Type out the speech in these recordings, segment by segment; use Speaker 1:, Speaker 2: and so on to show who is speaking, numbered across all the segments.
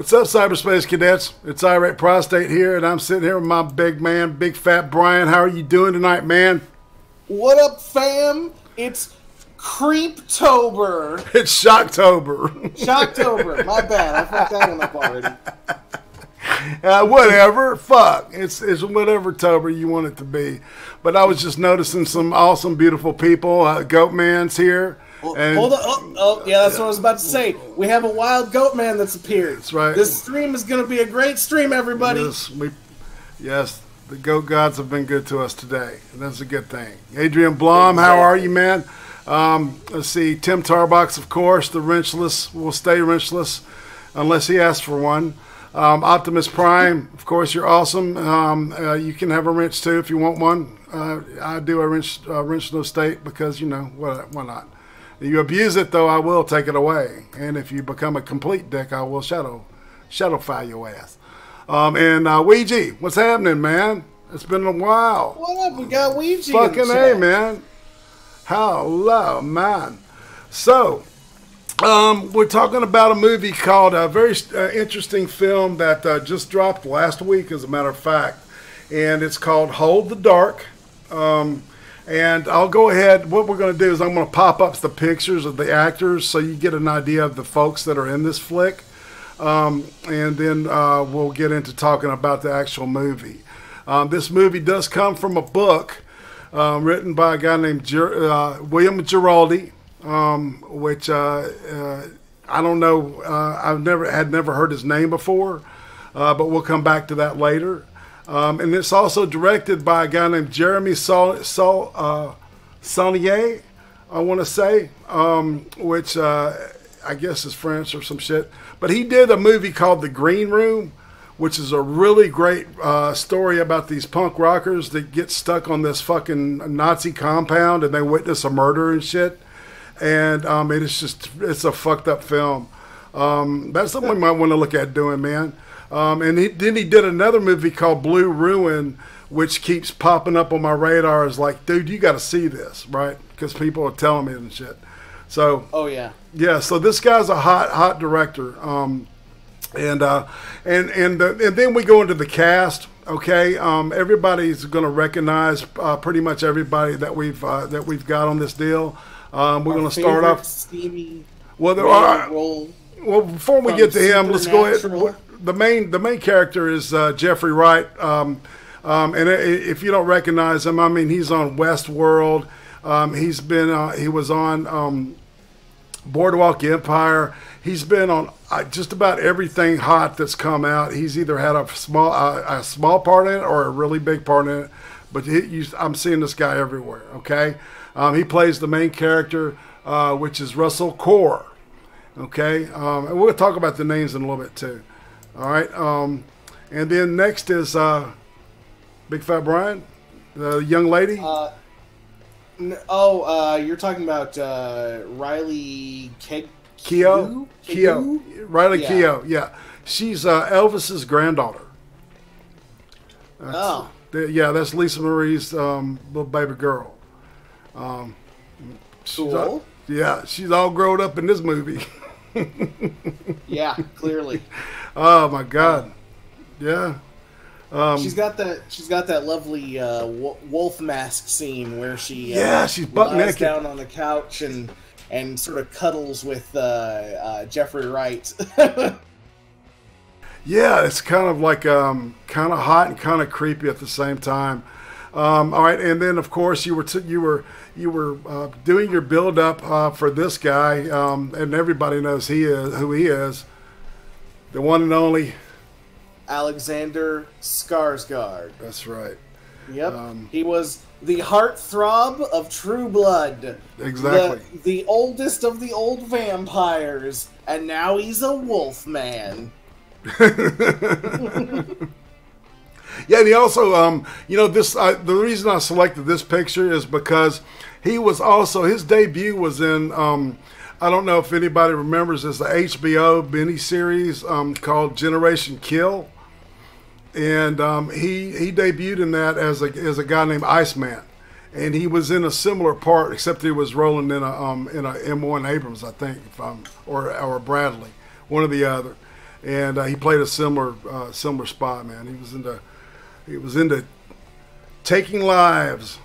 Speaker 1: What's up, cyberspace cadets? It's Irate Prostate here, and I'm sitting here with my big man, big fat Brian. How are you doing tonight, man?
Speaker 2: What up, fam? It's Creeptober.
Speaker 1: It's Shocktober.
Speaker 2: Shocktober. My bad. I fucked that one up already.
Speaker 1: Whatever. Fuck. It's whatever Tober you want it to be. But I was just noticing some awesome, beautiful people. Goatman's here.
Speaker 2: And, hold on. Oh, yeah, that's what I was about to say. We have a wild goat man that's appeared.
Speaker 1: That's right.
Speaker 2: This stream is going to be a great stream, everybody.
Speaker 1: Yes, the goat gods have been good to us today. And that's a good thing. Adrian Blom, how are you, man? Let's see. Tim Tarbox, of course. The wrenchless will stay wrenchless unless he asks for one. Optimus Prime, of course, you're awesome. You can have a wrench, too, if you want one. I do a wrench no state because, you know, why not? You abuse it, though, I will take it away. And if you become a complete dick, I will shadow file your ass. And Ouija, what's happening, man? It's been a while.
Speaker 2: What up? We got Ouija.
Speaker 1: Fucking A, man. Hello, man. So, we're talking about a movie called a very interesting film that just dropped last week, as a matter of fact. And it's called Hold the Dark. And I'll go ahead. What we're going to do is I'm going to pop up the pictures of the actors so you get an idea of the folks that are in this flick. And then we'll get into talking about the actual movie. This movie does come from a book written by a guy named William Giraldi, which I don't know. I've never heard his name before, but we'll come back to that later. And it's also directed by a guy named Jeremy Saulnier, I want to say, which I guess is French or some shit. But he did a movie called The Green Room, which is a really great story about these punk rockers that get stuck on this fucking Nazi compound and they witness a murder and shit. And it's a fucked up film. That's something we might want to look at doing, man. And then he did another movie called Blue Ruin, which keeps popping up on my radar as like, dude, you got to see this, right? Because people are telling me and shit. So,
Speaker 2: oh yeah,
Speaker 1: yeah. So this guy's a hot director. And then we go into the cast. Okay, everybody's going to recognize pretty much everybody that we've got on this deal. We're going to start off. Well, there are. Well, before we get to him, let's go ahead. The main character is Jeffrey Wright, and if you don't recognize him, I mean, he's on Westworld. He was on Boardwalk Empire. He's been on just about everything hot that's come out. He's either had a small part in it or a really big part in it. But I'm seeing this guy everywhere. Okay, he plays the main character, which is Russell Core. Okay, and we'll talk about the names in a little bit too. All right, and then next is Big Fat Brian, the young lady.
Speaker 2: You're talking about Riley
Speaker 1: Keough? Riley Keough, yeah. She's Elvis's granddaughter. That's Lisa Marie's little baby girl.
Speaker 2: Cool.
Speaker 1: She's all grown up in this movie.
Speaker 2: Yeah, clearly.
Speaker 1: Oh my God, yeah.
Speaker 2: She's got that lovely wolf mask scene where she
Speaker 1: she's butt naked
Speaker 2: down on the couch and sort of cuddles with Jeffrey Wright.
Speaker 1: Yeah, it's kind of like kind of hot and kind of creepy at the same time. All right, and then of course you were doing your build up for this guy, and everybody knows who he is, the one and only
Speaker 2: Alexander Skarsgård.
Speaker 1: That's right.
Speaker 2: Yep, he was the heartthrob of True Blood.
Speaker 1: Exactly.
Speaker 2: The oldest of the old vampires, and now he's a wolf man.
Speaker 1: Yeah, and he also, the reason I selected this picture is because he was also, his debut was in, I don't know if anybody remembers this, the HBO miniseries called Generation Kill. And he debuted in that as a guy named Iceman. And he was in a similar part, except he was rolling in a M1 Abrams, I think, or Bradley, one or the other. and he played a similar spot. Man, he was into taking lives,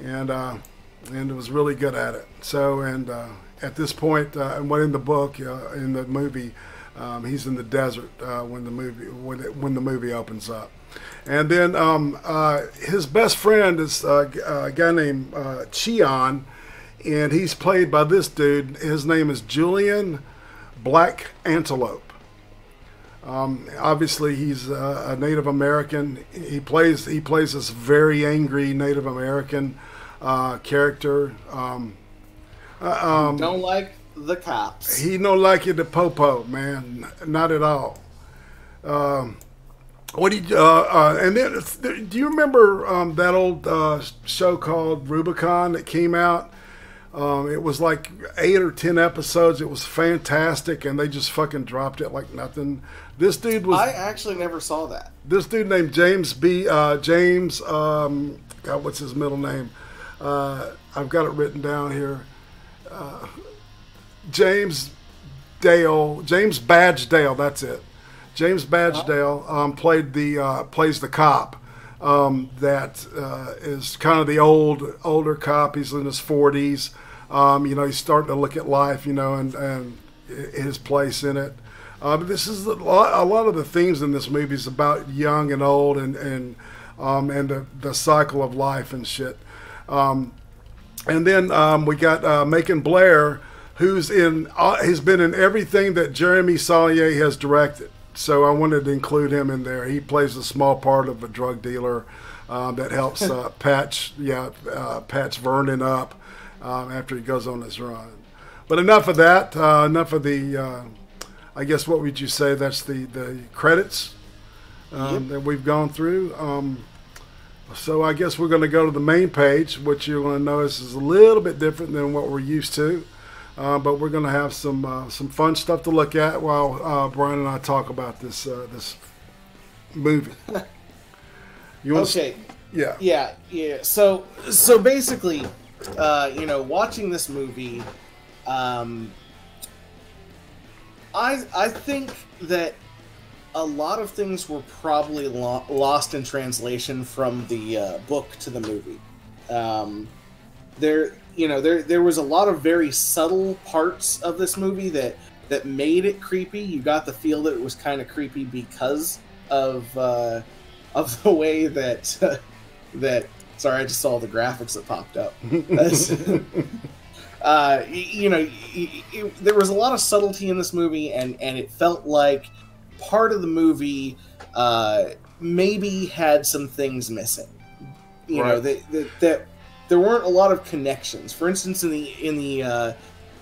Speaker 1: and was really good at it. So, and at this point, and what in the book, in the movie, he's in the desert when the movie opens up. And then his best friend is a guy named Cheon, and he's played by this dude. His name is Julian Black Antelope. Obviously, he's a Native American. He plays this very angry Native American character.
Speaker 2: Don't like the cops.
Speaker 1: He don't like it, the popo, man. Not at all. What do you? And then, do you remember that old show called Rubicon that came out? It was like 8 or 10 episodes. It was fantastic, and they just fucking dropped it like nothing. This dude was.
Speaker 2: I actually never saw that.
Speaker 1: This dude named James James. God, what's his middle name? I've got it written down here. James Badgedale. That's it. James Badgedale plays the cop that is kind of the older cop. He's in his 40s. He's starting to look at life, and his place in it. But this is a lot of the themes in this movie is about young and old, and the cycle of life and shit. And then we got Macon Blair, who's he's been in everything that Jeremy Saulnier has directed. So I wanted to include him in there. He plays a small part of a drug dealer that helps patch Vernon up after he goes on his run. But enough of that. Enough of the. I guess what would you say? That's the credits that we've gone through. So I guess we're going to go to the main page, which you're going to notice is a little bit different than what we're used to. But we're going to have some fun stuff to look at while Brian and I talk about this movie.
Speaker 2: Okay. Yeah. So basically, watching this movie, I think that a lot of things were probably lost in translation from the book to the movie. There was a lot of very subtle parts of this movie that made it creepy. You got the feel that it was kind of creepy because of the way that sorry, I just saw the graphics that popped up. There was a lot of subtlety in this movie, and it felt like part of the movie maybe had some things missing. That there weren't a lot of connections. For instance, in the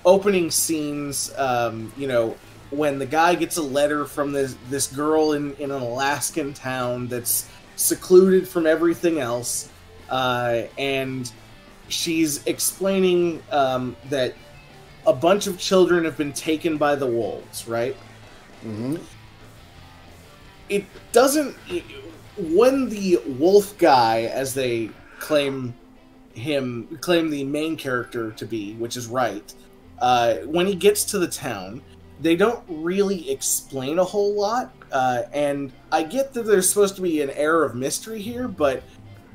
Speaker 2: opening scenes, when the guy gets a letter from this girl in an Alaskan town that's secluded from everything else, and she's explaining that a bunch of children have been taken by the wolves, right?
Speaker 1: Mm-hmm.
Speaker 2: It doesn't... When the wolf guy, as they claim the main character to be, which is right, when he gets to the town, they don't really explain a whole lot, and I get that there's supposed to be an air of mystery here, but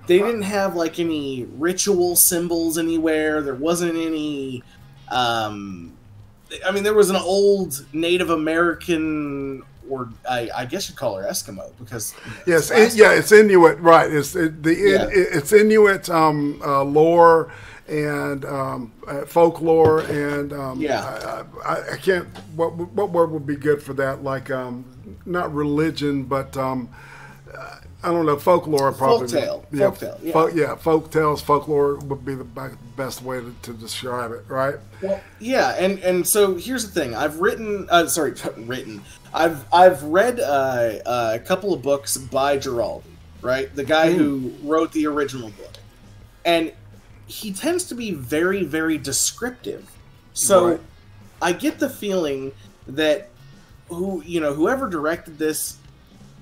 Speaker 2: they didn't have like any ritual symbols anywhere. There wasn't any there was an old Native American, or I guess you'd call her Eskimo, because
Speaker 1: it's Inuit, right? It's Inuit lore and folklore, and I can't. What word would be good for that? Like not religion, but I don't know. Folklore probably.
Speaker 2: Folktale.
Speaker 1: Folk tales, folklore would be the best way to describe it, right?
Speaker 2: Well, yeah, and so here's the thing. I've I've read a couple of books by Giraldi, right? The guy who wrote the original book, and he tends to be very, very descriptive. So right. I get the feeling that whoever directed this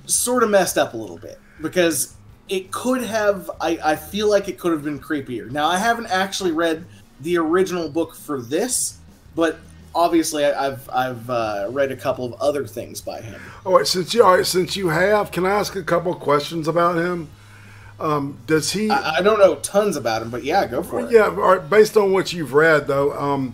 Speaker 2: sort of messed up a little bit, because it could have, I feel like it could have been creepier. Now, I haven't actually read the original book for this, but obviously I've read a couple of other things by him.
Speaker 1: All right, since you have, can I ask a couple of questions about him? Does he?
Speaker 2: I don't know tons about him, but yeah, go for it.
Speaker 1: Yeah, all right, based on what you've read, though,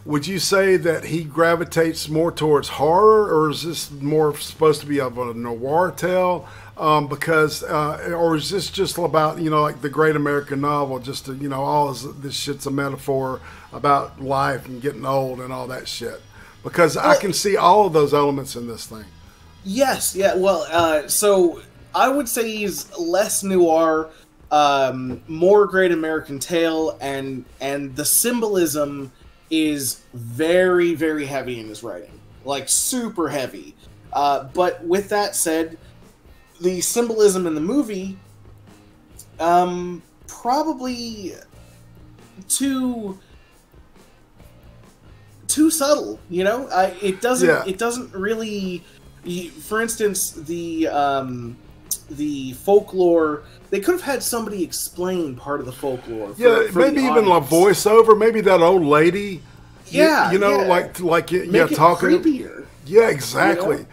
Speaker 1: would you say that he gravitates more towards horror, or is this more supposed to be of a noir tale? Or is this just about, like the Great American Novel, just to, all this shit's a metaphor about life and getting old and all that shit? Because I can see all of those elements in this thing.
Speaker 2: Yes, yeah. Well, so I would say he's less noir, more Great American Tale, and the symbolism is very, very heavy in his writing, like super heavy. But with that said, the symbolism in the movie, probably too subtle. It doesn't really. For instance, the folklore. They could have had somebody explain part of the folklore. For
Speaker 1: maybe even a voiceover. Maybe that old lady.
Speaker 2: Yeah,
Speaker 1: like
Speaker 2: Make it
Speaker 1: talking.
Speaker 2: creepier.
Speaker 1: Yeah, exactly.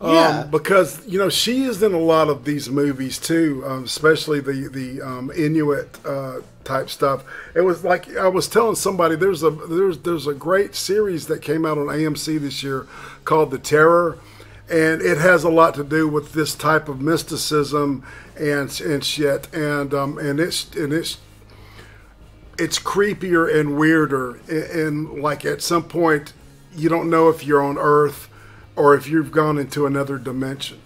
Speaker 2: Yeah.
Speaker 1: Because she is in a lot of these movies too, especially the Inuit type stuff. It was like I was telling somebody there's a great series that came out on AMC this year called The Terror, and it has a lot to do with this type of mysticism and shit, and it's creepier and weirder, and like at some point you don't know if you're on Earth or if you've gone into another dimension,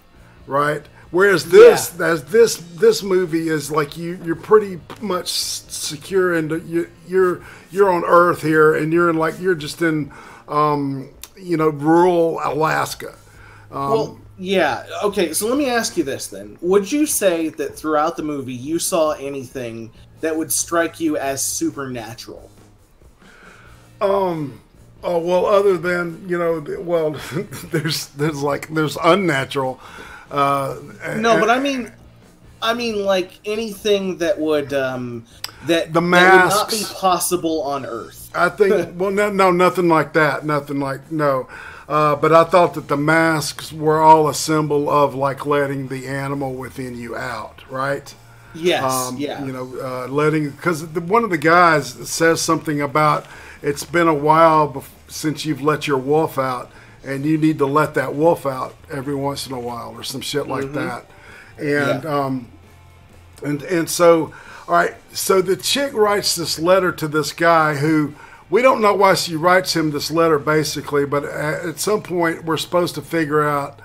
Speaker 1: right? Whereas this movie is like you're pretty much secure, and you're on Earth here, and you're just in rural Alaska.
Speaker 2: Well, yeah. Okay, so let me ask you this then: would you say that throughout the movie you saw anything that would strike you as supernatural?
Speaker 1: Oh, well, other than, there's unnatural.
Speaker 2: But I mean like anything that would that
Speaker 1: the masks
Speaker 2: that would not be possible on Earth.
Speaker 1: I think no, nothing like that. Nothing like no. But I thought that the masks were all a symbol of like letting the animal within you out, right?
Speaker 2: Yes.
Speaker 1: Letting, because one of the guys says something about it's been a while since you've let your wolf out, and you need to let that wolf out every once in a while, or some shit like that. And and so, all right. So the chick writes this letter to this guy who we don't know why she writes him this letter, basically. But at some point, we're supposed to figure out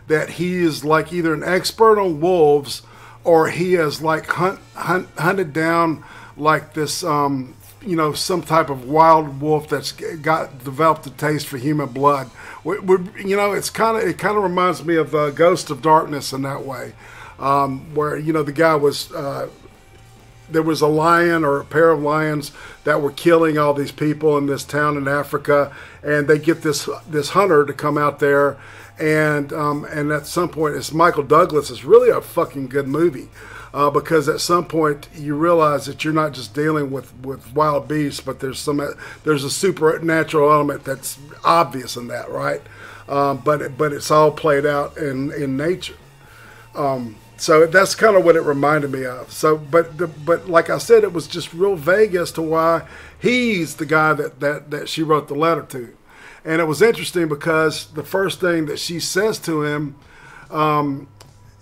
Speaker 1: that he is like either an expert on wolves, or he has like hunted down like this, some type of wild wolf that's developed a taste for human blood. It kind of reminds me of Ghost of Darkness in that way, where the guy was there was a lion or a pair of lions that were killing all these people in this town in Africa, and they get this hunter to come out there. And at some point, it's Michael Douglas. It's really a fucking good movie, because at some point you realize that you're not just dealing with wild beasts, but there's a supernatural element that's obvious in that, right? But it's all played out in nature. So that's kind of what it reminded me of. So, but like I said, it was just real vague as to why he's the guy that she wrote the letter to. And it was interesting because the first thing that she says to him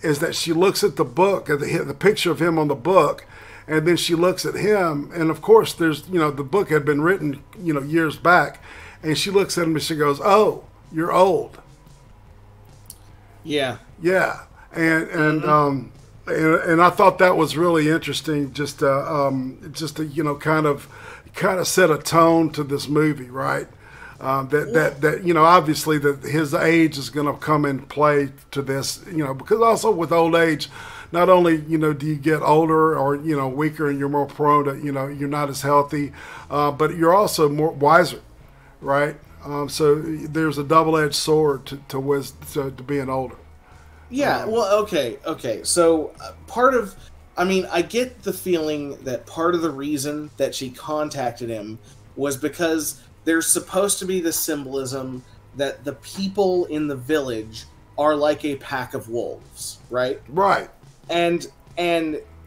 Speaker 1: is that she looks at the book, at the picture of him on the book, and then she looks at him, and of course there's, the book had been written, years back, and she looks at him and she goes, "Oh, you're old."
Speaker 2: Yeah.
Speaker 1: Yeah. And I thought that was really interesting, just to kind of set a tone to this movie, right? That obviously that his age is going to come in play to this, because also with old age, not only do you get older or weaker and you're more prone to you're not as healthy, but you're also more wiser, right? So there's a double-edged sword to being older.
Speaker 2: Yeah, well, okay. So I get the feeling that part of the reason that she contacted him was because there's supposed to be this symbolism that the people in the village are like a pack of wolves, right?
Speaker 1: Right.
Speaker 2: And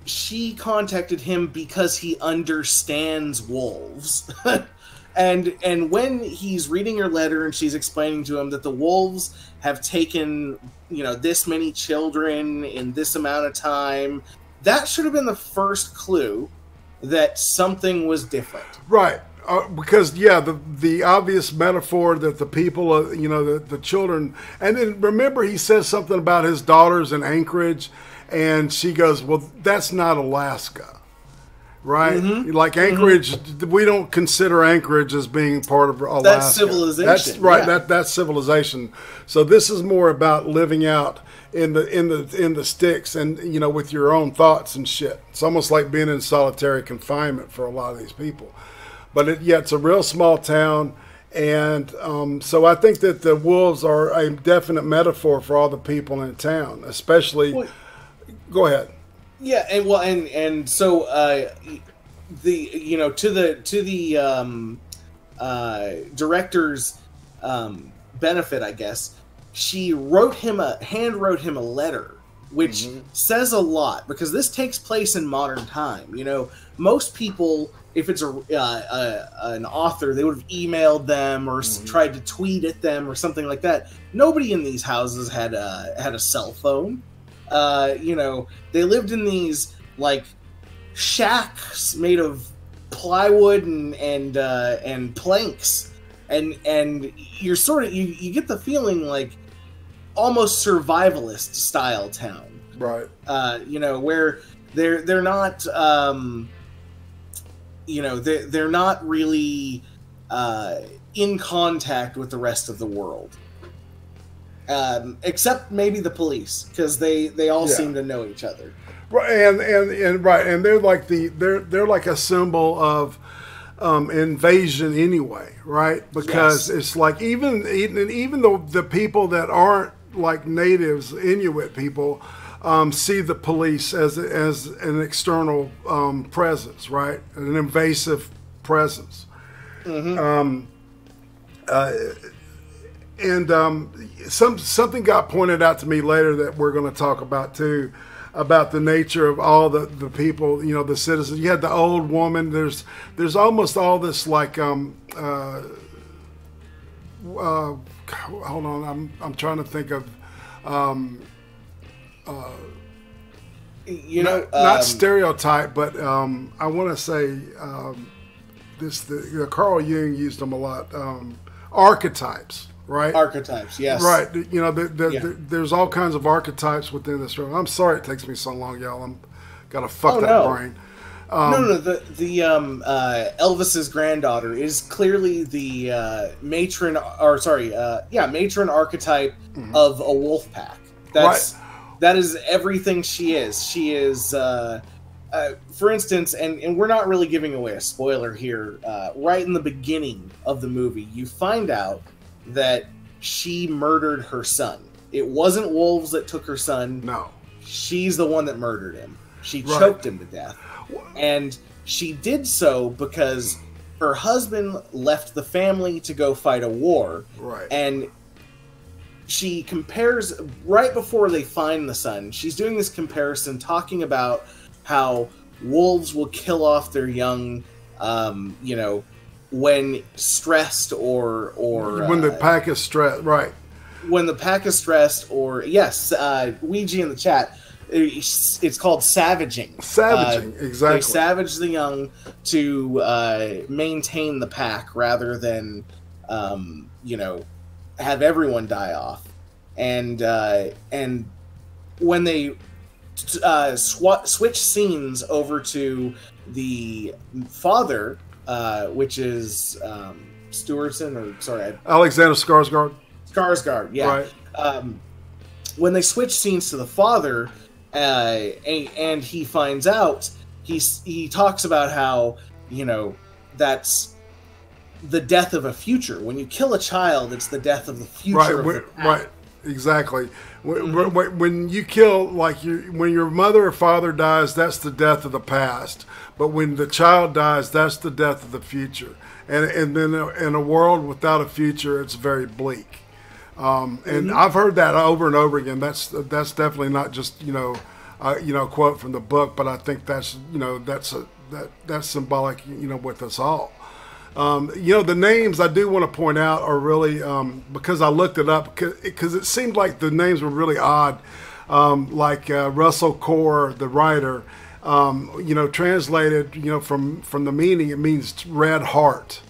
Speaker 2: she contacted him because he understands wolves. and when he's reading her letter and she's explaining to him that the wolves have taken, this many children in this amount of time, that should have been the first clue that something was different.
Speaker 1: Right. Because the obvious metaphor that the people, the children, and then remember he says something about his daughters in Anchorage, and she goes, "Well, that's not Alaska, right?
Speaker 2: Mm-hmm.
Speaker 1: Like Anchorage, we don't consider Anchorage as being part of Alaska.
Speaker 2: That's civilization.
Speaker 1: That's right. Yeah. That's civilization. So this is more about living out in the sticks, and with your own thoughts and shit. It's almost like being in solitary confinement for a lot of these people." But it's a real small town, and so I think that the wolves are a definite metaphor for all the people in town, especially. Well, go ahead.
Speaker 2: Yeah, and so to the director's benefit, I guess, she hand wrote him a letter, which says a lot, because this takes place in modern time. Most people, if it's an author, they would have emailed them or tried to tweet at them or something like that. Nobody in these houses had a cell phone. They lived in these like shacks made of plywood and planks, and you're sort of you get the feeling like almost survivalist style town,
Speaker 1: right?
Speaker 2: Where they're not. They're not really in contact with the rest of the world, except maybe the police, because they all seem to know each other.
Speaker 1: Right, and right, and they're like they're like a symbol of invasion anyway, right? Because it's like even though the people that aren't like natives, Inuit people, see the police as an external presence, right? An invasive presence. Something got pointed out to me later that we're going to talk about too, about the nature of all the people, the citizens. You had the old woman. There's almost all this like hold on, I'm trying to think of not stereotype, but I want to say Carl Jung used them a lot. Archetypes, right?
Speaker 2: Archetypes, yes.
Speaker 1: Right. There's all kinds of archetypes within this room. I'm sorry it takes me so long, y'all. I'm got a fucked up brain.
Speaker 2: The Elvis's granddaughter is clearly the matron archetype of a wolf pack. That is everything she is. She is, for instance, and we're not really giving away a spoiler here. Right in the beginning of the movie, you find out that she murdered her son. It wasn't wolves that took her son.
Speaker 1: No.
Speaker 2: She's the one that murdered him. She choked him to death. And she did so because her husband left the family to go fight a war.
Speaker 1: Right.
Speaker 2: And she compares, right before they find the son, she's doing this comparison, talking about how wolves will kill off their young, when stressed or
Speaker 1: when the pack is stressed, right?
Speaker 2: When the pack is stressed, or Ouija in the chat, it's called savaging.
Speaker 1: Savaging, exactly.
Speaker 2: They savage the young to maintain the pack rather than, have everyone die off. And when they switch scenes over to the father, which is
Speaker 1: Alexander Skarsgård.
Speaker 2: Skarsgård, yeah.
Speaker 1: Right.
Speaker 2: When they switch scenes to the father, and he finds out, he talks about how, that's the death of a future. When you kill a child, it's the death of the future.
Speaker 1: Right. Exactly. When you kill, like when your mother or father dies, that's the death of the past. But when the child dies, that's the death of the future. And then in a world without a future, it's very bleak. And I've heard that over and over again. That's definitely not just a quote from the book, but I think that's that's symbolic with us all. The names I do want to point out are really because I looked it up because it seemed like the names were really odd. Like Russell Core, the writer, translated from the meaning, it means red heart.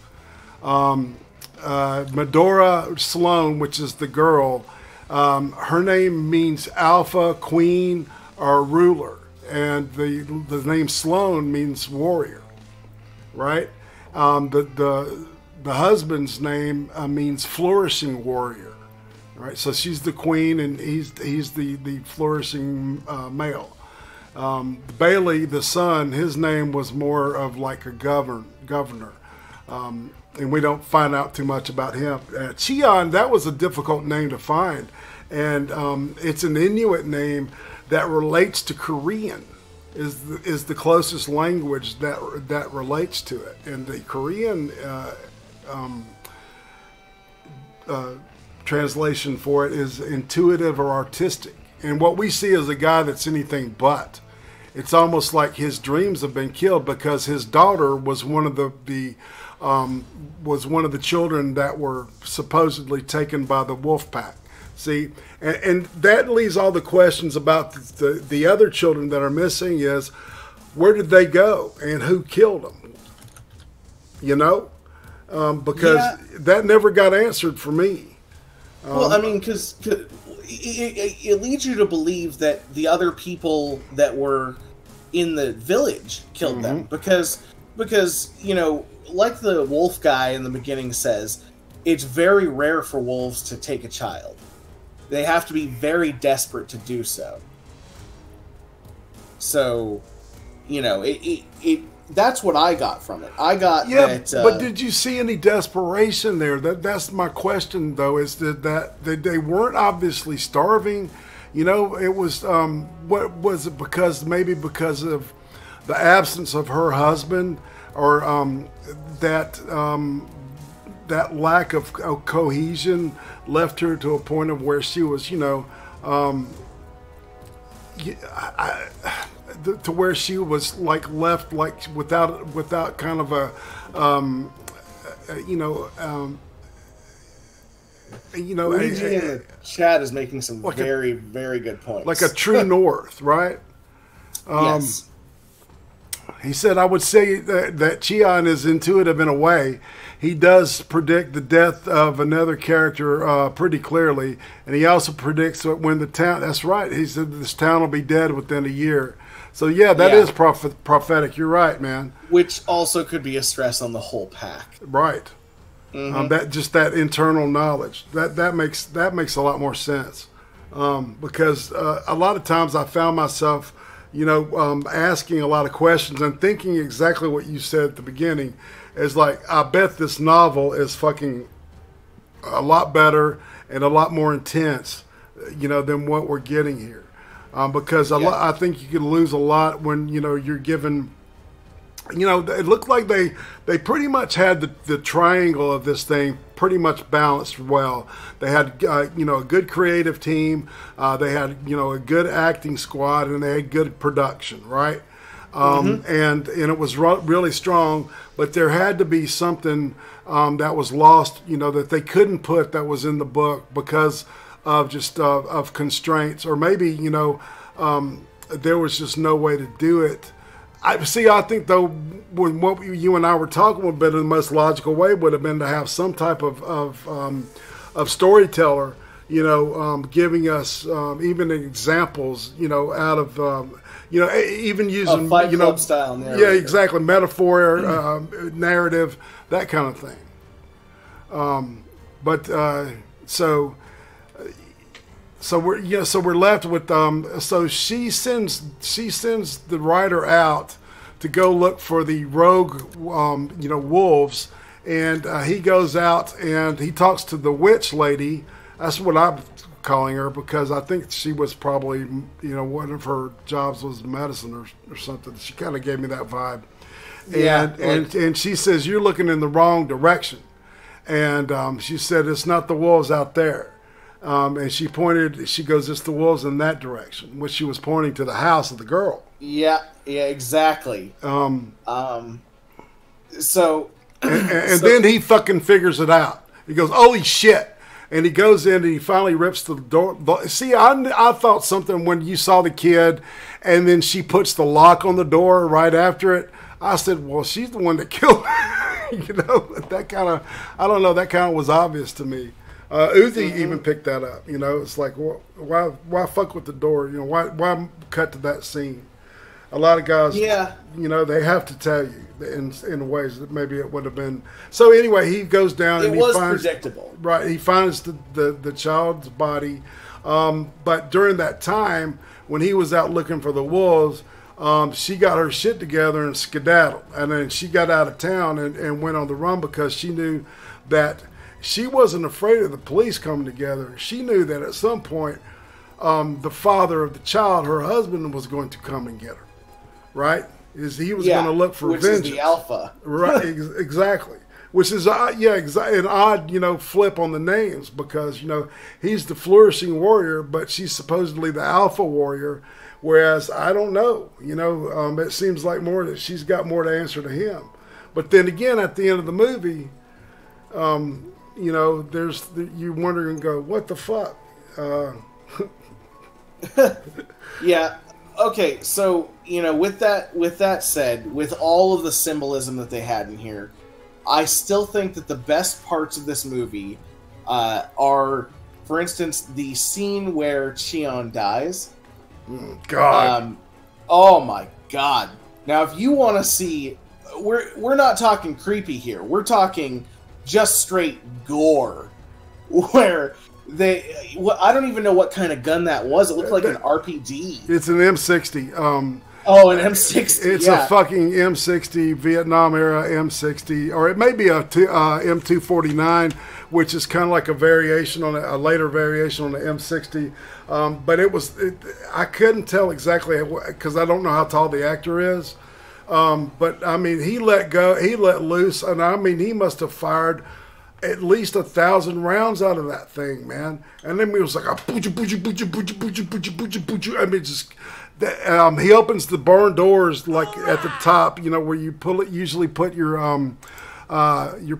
Speaker 1: Medora Sloan, which is the girl, her name means alpha, queen, or ruler, and the name Sloan means warrior, right? The husband's name means flourishing warrior, right? So she's the queen, and he's the flourishing male. Bailey, the son, his name was more of like a governor. And we don't find out too much about him. Cheon, that was a difficult name to find. And it's an Inuit name that relates to Korean, is the closest language that relates to it. And the Korean translation for it is intuitive or artistic. And what we see is a guy that's anything but. It's almost like his dreams have been killed because his daughter was one of the children that were supposedly taken by the wolf pack. See, and that leaves all the questions about the other children that are missing is where did they go and who killed them? Because that never got answered for me.
Speaker 2: Well, I mean, because it leads you to believe that the other people that were in the village killed them because like the wolf guy in the beginning says, it's very rare for wolves to take a child. They have to be very desperate to do so. So, that's what I got from it. I got that.
Speaker 1: But did you see any desperation there? That's my question, though. Is that they weren't obviously starving? It was what was it? Because of the absence of her husband, or that lack of cohesion left her to a point of where she was, to where she was left without kind of a,
Speaker 2: Luigi in the chat is making some very, very good points.
Speaker 1: Like a true north, right?
Speaker 2: Yes.
Speaker 1: He said, I would say that Cheon is intuitive in a way. He does predict the death of another character pretty clearly. And he also predicts when the town, that's right, he said this town will be dead within a year. So that is prophetic. You're right, man.
Speaker 2: Which also could be a stress on the whole pack.
Speaker 1: Right. That internal knowledge. That makes a lot more sense. Because a lot of times I found myself asking a lot of questions and thinking exactly what you said at the beginning is like, I bet this novel is fucking a lot better and a lot more intense, than what we're getting here. Because I think you could lose a lot when, you're given, it looked like they pretty much had the triangle of this thing pretty much balanced well. They had, a good creative team. They had, a good acting squad, and they had good production, right? And it was really strong, but there had to be something that was lost, that they couldn't put that was in the book because of just of constraints, or maybe, there was just no way to do it. I think though, when what you and I were talking about, the most logical way would have been to have some type of storyteller, giving us even examples, out of even using
Speaker 2: a Fight Club style narrative.
Speaker 1: Yeah, exactly, metaphor, narrative, that kind of thing. So we're left with so she sends the writer out to go look for the rogue wolves, and he goes out and he talks to the witch lady. That's what I calling her because I think she was probably, one of her jobs was medicine or something. She kind of gave me that vibe. And she says, you're looking in the wrong direction. And she said, it's not the wolves out there. And she goes, it's the wolves in that direction, which she was pointing to the house of the girl.
Speaker 2: Yeah, exactly. So...
Speaker 1: And then he fucking figures it out. He goes, holy shit. And he goes in and he finally rips the door. See, I thought something when you saw the kid and then she puts the lock on the door right after it. I said, well, she's the one that killed her. That kind of, I don't know, that kind of was obvious to me. Uzi even picked that up. It's like, why fuck with the door? Why cut to that scene? A lot of guys, they have to tell you in ways that maybe it would have been. So anyway, he goes down and he finds
Speaker 2: predictable.
Speaker 1: Right, he finds the child's body, but during that time when he was out looking for the wolves, she got her shit together and skedaddled, and then she got out of town and went on the run because she knew that she wasn't afraid of the police coming together. She knew that at some point, the father of the child, her husband, was going to come and get her. Right? He was going to look for vengeance.
Speaker 2: Which is the alpha.
Speaker 1: Right, exactly. Which is, an odd, flip on the names because, he's the flourishing warrior, but she's supposedly the alpha warrior, whereas I don't know. It seems like more that she's got more to answer to him. But then again, at the end of the movie, you wonder and go, what the fuck?
Speaker 2: Yeah. Okay, so, with that said, with all of the symbolism that they had in here, I still think that the best parts of this movie are, for instance, the scene where Cheon dies.
Speaker 1: God.
Speaker 2: Oh my God. Now, if you want to see, we're not talking creepy here. We're talking just straight gore, where I don't even know what kind of gun that was. It looked like an RPG.
Speaker 1: It's an M60.
Speaker 2: An M60.
Speaker 1: It's a fucking M60, Vietnam era M60, or it may be a M249, which is kind of like a variation on a later variation on the M60. But I couldn't tell exactly because I don't know how tall the actor is. But I mean, he let loose, and I mean, he must have fired at least 1,000 rounds out of that thing, man. And then he was like, I mean, just he opens the barn doors like at the top, where you usually put your what do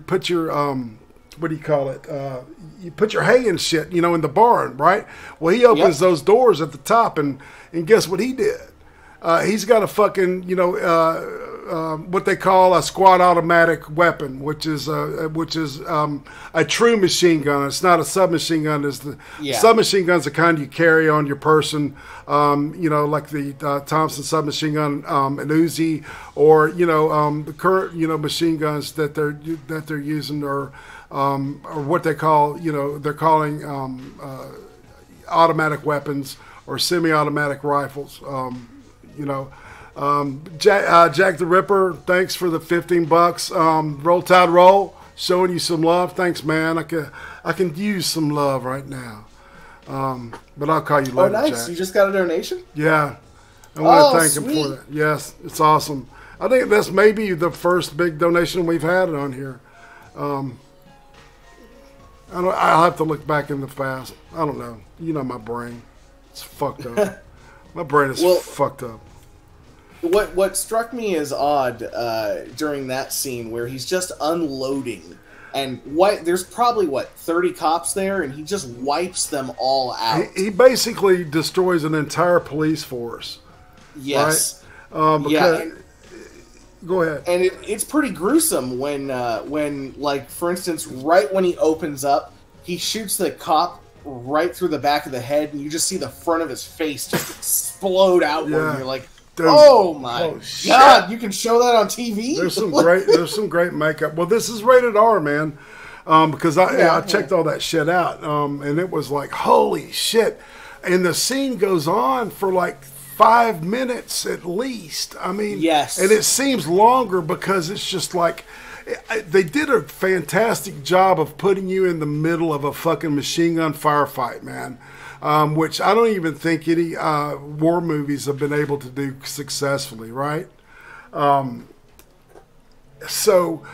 Speaker 1: you call it? You put your hay and shit, in the barn, right? Well, he opens those doors at the top, and guess what he did? He's got a fucking, what they call a squad automatic weapon, which is a true machine gun. It's not a submachine gun. Submachine gun's the kind you carry on your person, like the Thompson submachine gun, an Uzi, or the current machine guns that they're using, or what they call they're calling automatic weapons or semi-automatic rifles. Jack the Ripper, thanks for the $15. Roll Tide Roll, showing you some love. Thanks, man. I can use some love right now. But I'll call you later.
Speaker 2: Oh, nice. Jack. You just got a donation?
Speaker 1: Yeah. I want to thank him for that. Yes, it's awesome. I think that's maybe the first big donation we've had on here. I'll have to look back in the past. I don't know. My brain. It's fucked up. My brain is fucked up.
Speaker 2: What struck me as odd during that scene where he's just unloading, and there's probably 30 cops there, and he just wipes them all out.
Speaker 1: He basically destroys an entire police force.
Speaker 2: Yes.
Speaker 1: Right? Go ahead.
Speaker 2: And it's pretty gruesome when for instance, right when he opens up, he shoots the cop right through the back of the head, and you just see the front of his face just explode outward. And you're like, oh my God! You can show that on TV.
Speaker 1: There's some great makeup. Well, this is rated R, man, because I checked all that shit out, and it was like, holy shit! And the scene goes on for like 5 minutes at least. I mean,
Speaker 2: yes,
Speaker 1: and it seems longer because it's just like they did a fantastic job of putting you in the middle of a fucking machine gun firefight, man. Which I don't even think any war movies have been able to do successfully, right? So,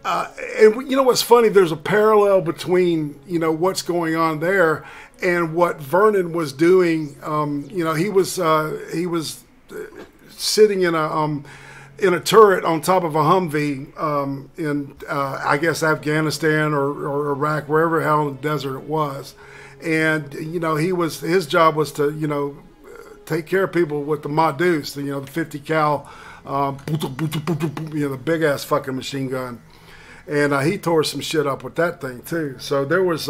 Speaker 1: and you know what's funny? There's a parallel between, you know, what's going on there and what Vernon was doing. You know, he was sitting in a turret on top of a Humvee in I guess Afghanistan or Iraq, wherever the hell in the desert it was. And you know, his job was to, you know, take care of people with the Madus, you know, the 50 cal, you know, the big ass fucking machine gun. And he tore some shit up with that thing too. So there was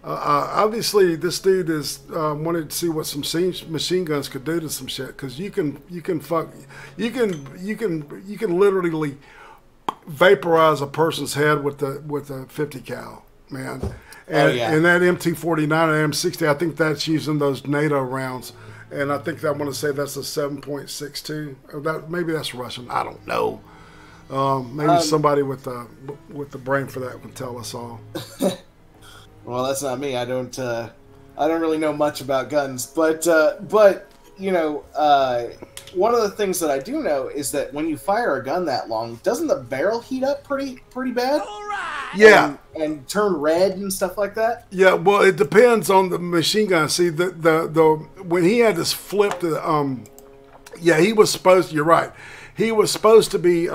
Speaker 1: obviously this dude wanted to see what some machine guns could do to some shit, because you can literally vaporize a person's head with a 50 cal, man. And, and that MT-49 and M60, I think that's using those NATO rounds. And I think I want to say that's a 7.62. Maybe that's Russian. I don't know. Maybe somebody with the brain for that can tell us all.
Speaker 2: Well, that's not me. I don't really know much about guns, but you know, one of the things that I do know is that when you fire a gun that long, doesn't the barrel heat up pretty bad?
Speaker 1: Yeah,
Speaker 2: and turn red and stuff like that.
Speaker 1: Yeah, well, it depends on the machine gun. See, the when he had this flip to he was supposed. You're right. He was supposed to be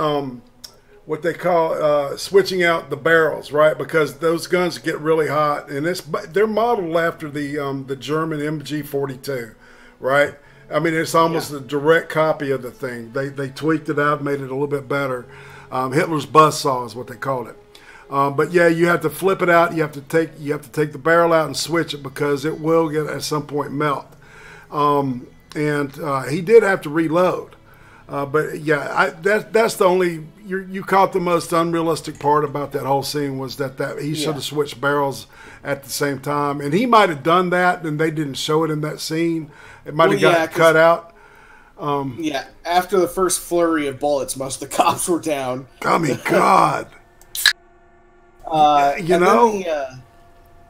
Speaker 1: what they call switching out the barrels, right? Because those guns get really hot, and they're modeled after the German MG-42, right? I mean, it's almost a direct copy of the thing. They tweaked it out, made it a little bit better. Hitler's buzzsaw is what they called it. But yeah, you have to flip it out. You have to take the barrel out and switch it, because it will get at some point melt. And he did have to reload. But yeah, that's the only you caught the most unrealistic part about that whole scene, was that he should have switched barrels at the same time, and he might have done that, and they didn't show it in that scene. It might have got cut out.
Speaker 2: After the first flurry of bullets, most of the cops were down.
Speaker 1: I mean, God.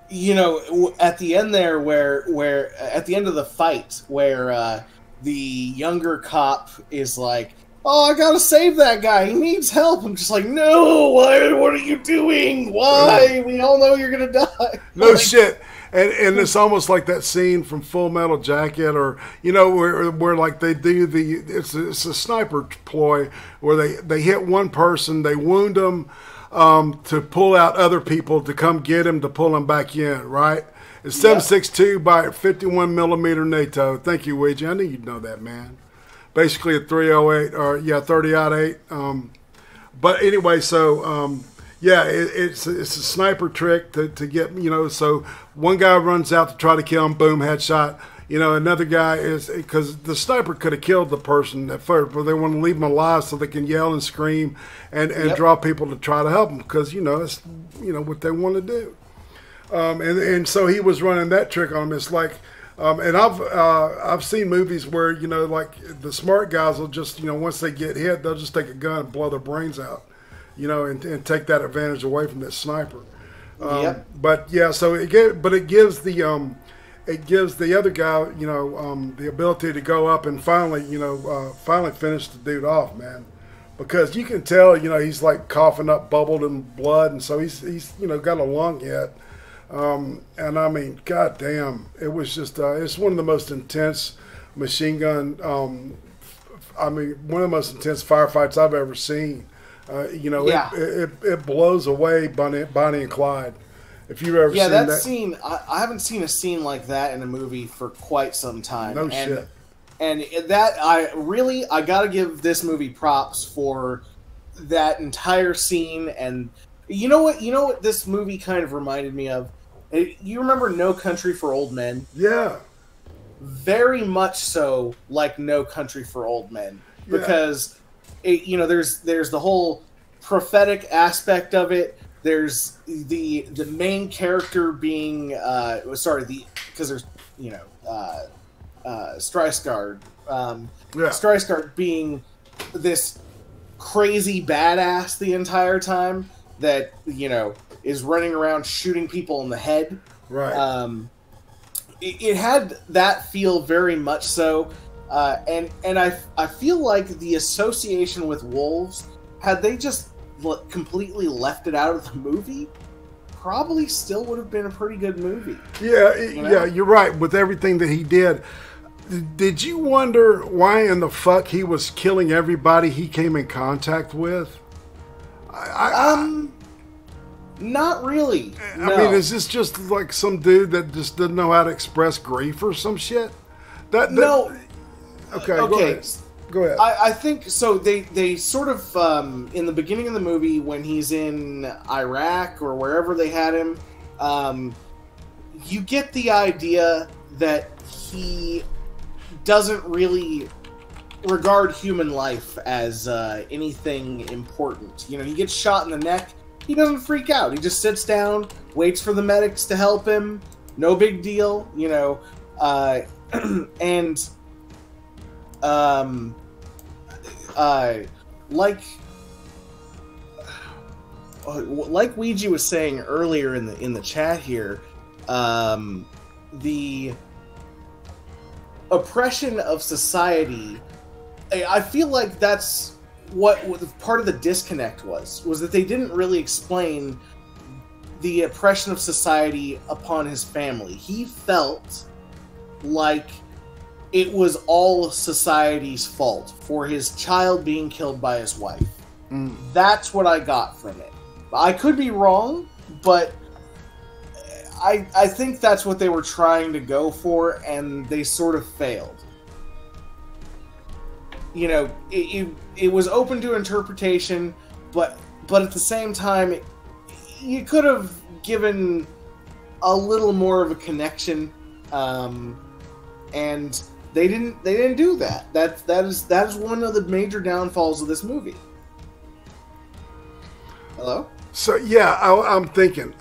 Speaker 1: You
Speaker 2: know, at the end there, where at the end of the fight, where the younger cop is like, "Oh, I gotta save that guy. He needs help." I'm just like, "No, why? What are you doing? Why? We all know you're gonna die."
Speaker 1: No shit. And it's almost like that scene from Full Metal Jacket, or you know, where like they do it's a sniper ploy where they hit one person, they wound them, to pull out other people to come get him, to pull him back in, right? It's 7.62 by 51 millimeter NATO. Thank you, Ouija. I knew you'd know that, man. Basically a 308 or 30-08. But anyway, so it's a sniper trick to get, you know. So one guy runs out to try to kill him, boom, headshot. You know, another guy is, because the sniper could have killed the person at first, but they want to leave him alive so they can yell and scream and draw people to try to help them, because, you know, it's, you know, what they want to do. And so he was running that trick on him. It's like, and I've seen movies where, you know, like the smart guys will just, you know, once they get hit, they'll just take a gun and blow their brains out, you know, and take that advantage away from that sniper. But yeah, so it gives the other guy, you know, the ability to go up and finally finish the dude off, man. Because you can tell, you know, he's like coughing up bubbled and blood, and so he's you know, got a lung hit. And I mean, goddamn, it was just it's one of the most intense machine gun. I mean, one of the most intense firefights I've ever seen. You know, it blows away Bonnie and Clyde. If you've ever seen that
Speaker 2: scene, I haven't seen a scene like that in a movie for quite some time.
Speaker 1: No shit.
Speaker 2: And that I gotta give this movie props for that entire scene. And you know what this movie kind of reminded me of? You remember No Country for Old Men?
Speaker 1: Yeah.
Speaker 2: Very much so like No Country for Old Men, because you know, there's the whole prophetic aspect of it. There's the main character being because there's, you know, Skarsgård. Skarsgård being this crazy badass the entire time that, you know, is running around shooting people in the head.
Speaker 1: Right.
Speaker 2: It had that feel very much so. And I feel like the association with wolves, had they just completely left it out of the movie, probably still would have been a pretty good movie.
Speaker 1: Yeah, yeah, you're right. With everything that he did, did you wonder why in the fuck he was killing everybody he came in contact with?
Speaker 2: Not really.
Speaker 1: I mean, is this just like some dude that just doesn't know how to express grief or some shit?
Speaker 2: No.
Speaker 1: Okay. Go ahead.
Speaker 2: I think so. They sort of in the beginning of the movie when he's in Iraq or wherever they had him, you get the idea that he doesn't really regard human life as anything important. You know, he gets shot in the neck. He doesn't freak out. He just sits down, waits for the medics to help him. No big deal, you know. And like Ouija was saying earlier in the chat here, the oppression of society, I feel like that's what part of the disconnect was that they didn't really explain the oppression of society upon his family. He felt like it was all society's fault for his child being killed by his wife. That's what I got from it. I could be wrong, but I think that's what they were trying to go for, and they sort of failed. You know, it was open to interpretation, but at the same time, you could have given a little more of a connection, and they didn't do that. That is one of the major downfalls of this movie. Hello?
Speaker 1: So yeah, I'm thinking.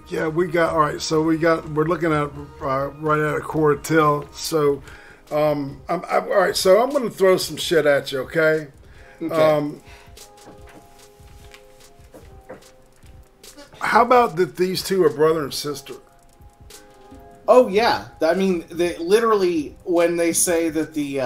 Speaker 1: Yeah, we got all right. So we're looking at right at a quarter till. So, all right. So I'm going to throw some shit at you. Okay.
Speaker 2: Okay.
Speaker 1: How about that? These two are brother and sister.
Speaker 2: Oh yeah. I mean, they literally when they say that they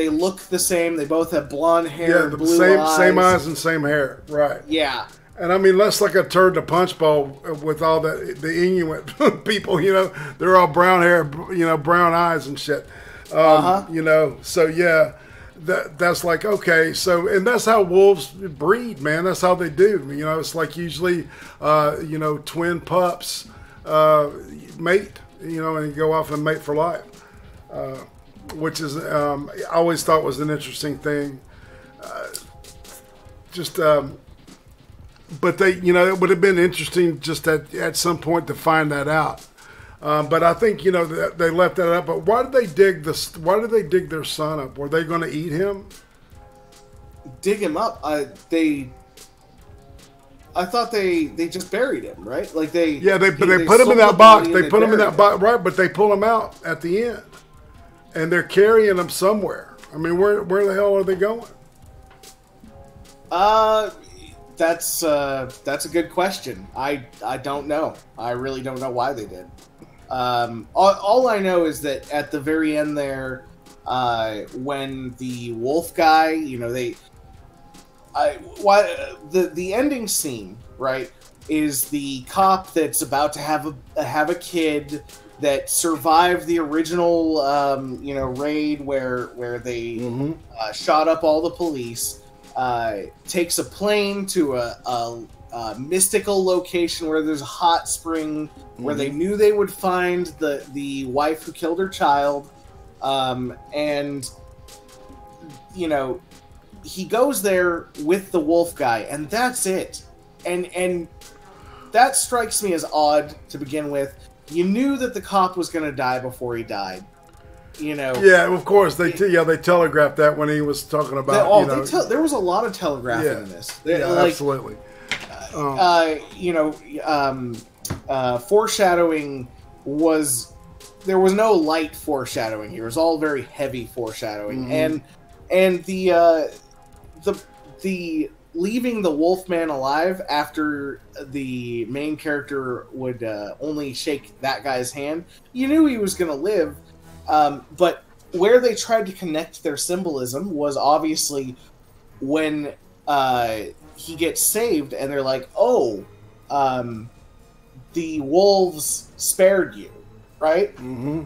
Speaker 2: look the same. They both have blonde hair, and blue eyes.
Speaker 1: Same eyes and same hair. Right.
Speaker 2: Yeah.
Speaker 1: And I mean, that's like a turd to punch bowl with all the Inuit people, you know, they're all brown hair, you know, brown eyes and shit. You know, so yeah, that's like, okay. So, and that's how wolves breed, man. That's how they do. You know, it's like usually, you know, twin pups mate, you know, and go off and mate for life, which is, I always thought was an interesting thing. But they, you know, it would have been interesting just at some point to find that out. But I think, you know, they left that up. But why did they dig this? Why did they dig their son up? Were they going to eat him?
Speaker 2: Dig him up? I thought they just buried him, right? Like they
Speaker 1: they put him in that box. They put him in that box, right? But they pull him out at the end, and they're carrying him somewhere. I mean, where the hell are they going?
Speaker 2: That's a good question. I don't know. I really don't know why they did. All I know is that at the very end there, when the wolf guy, you know, the ending scene, right, is the cop that's about to have a kid that survived the original, you know, raid where they shot up all the police. Takes a plane to a mystical location where there's a hot spring where they knew they would find the wife who killed her child, and you know, he goes there with the wolf guy, and that's it. And that strikes me as odd to begin with. You knew that the cop was going to die before he died. You know,
Speaker 1: yeah, of course they telegraphed that when he was talking about.
Speaker 2: There was a lot of telegraphing in this.
Speaker 1: Absolutely.
Speaker 2: You know, foreshadowing was there was no light foreshadowing here. It was all very heavy foreshadowing, and the leaving the Wolfman alive after the main character would only shake that guy's hand. You knew he was going to live, but where they tried to connect their symbolism was obviously when he gets saved, and they're like, "Oh, the wolves spared you." Right?
Speaker 1: Mm-hmm.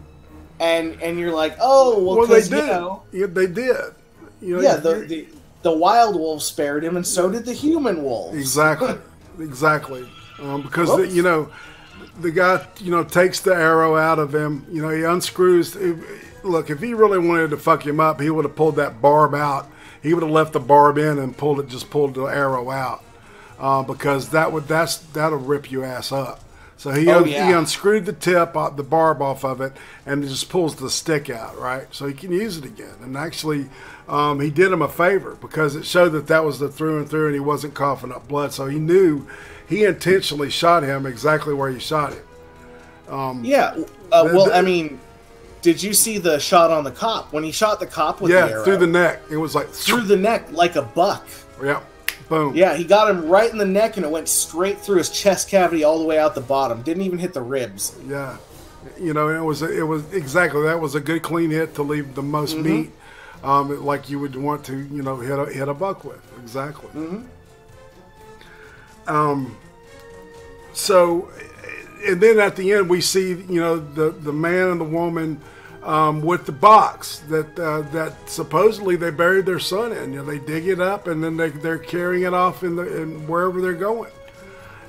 Speaker 2: And you're like, oh, well,
Speaker 1: they did.
Speaker 2: You know,
Speaker 1: yeah, they did. You know,
Speaker 2: yeah, the wild wolves spared him, and so did the human wolves.
Speaker 1: Exactly. Because, you know, the guy, you know, takes the arrow out of him. You know, he unscrews. Look, if he really wanted to fuck him up, he would have pulled that barb out. He would have left the barb in and pulled the arrow out. Because that'll rip your ass up. So he unscrewed the tip, the barb off of it, and it just pulls the stick out, right? So he can use it again. And actually, he did him a favor because it showed that was the through and through, and he wasn't coughing up blood. So he knew he intentionally shot him exactly where he shot him.
Speaker 2: I mean, did you see the shot on the cop when he shot the cop with the arrow?
Speaker 1: Yeah, through the neck. It was like
Speaker 2: through the neck, like a buck.
Speaker 1: Yeah. Boom.
Speaker 2: Yeah, he got him right in the neck, and it went straight through his chest cavity all the way out the bottom. Didn't even hit the ribs.
Speaker 1: Yeah, you know, it was exactly that was a good clean hit to leave the most meat, like you would want to, you know, hit a buck with. Exactly. So, and then at the end we see, you know, the man and the woman. With the box that supposedly they buried their son in. You know, they dig it up and then they're carrying it off in wherever they're going.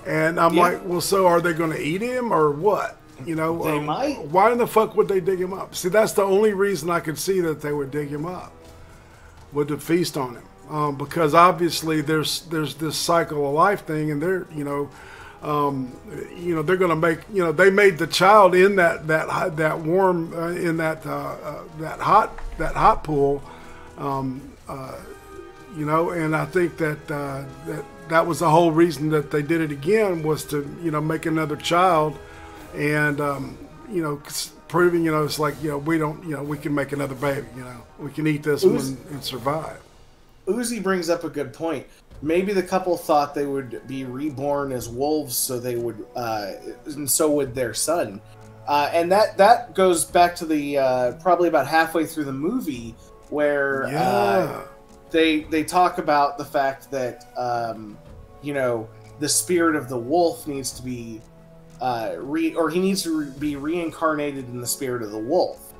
Speaker 1: And I'm like, well, so are they going to eat him or what? You know,
Speaker 2: they might.
Speaker 1: Why in the fuck would they dig him up? See, that's the only reason I could see that they would dig him up, would to feast on him, because obviously there's this cycle of life thing, and they're they're going to make, you know, they made the child in that warm in that hot pool, you know, and I think that was the whole reason that they did it again, was to, you know, make another child, and you know, proving, you know, it's like, you know, we can make another baby, you know, we can eat this one and survive.
Speaker 2: Uzi brings up a good point. Maybe the couple thought they would be reborn as wolves, so they would, and so would their son. And that goes back to the probably about halfway through the movie, where they talk about the fact that you know, the spirit of the wolf needs to be he needs to be reincarnated in the spirit of the wolf.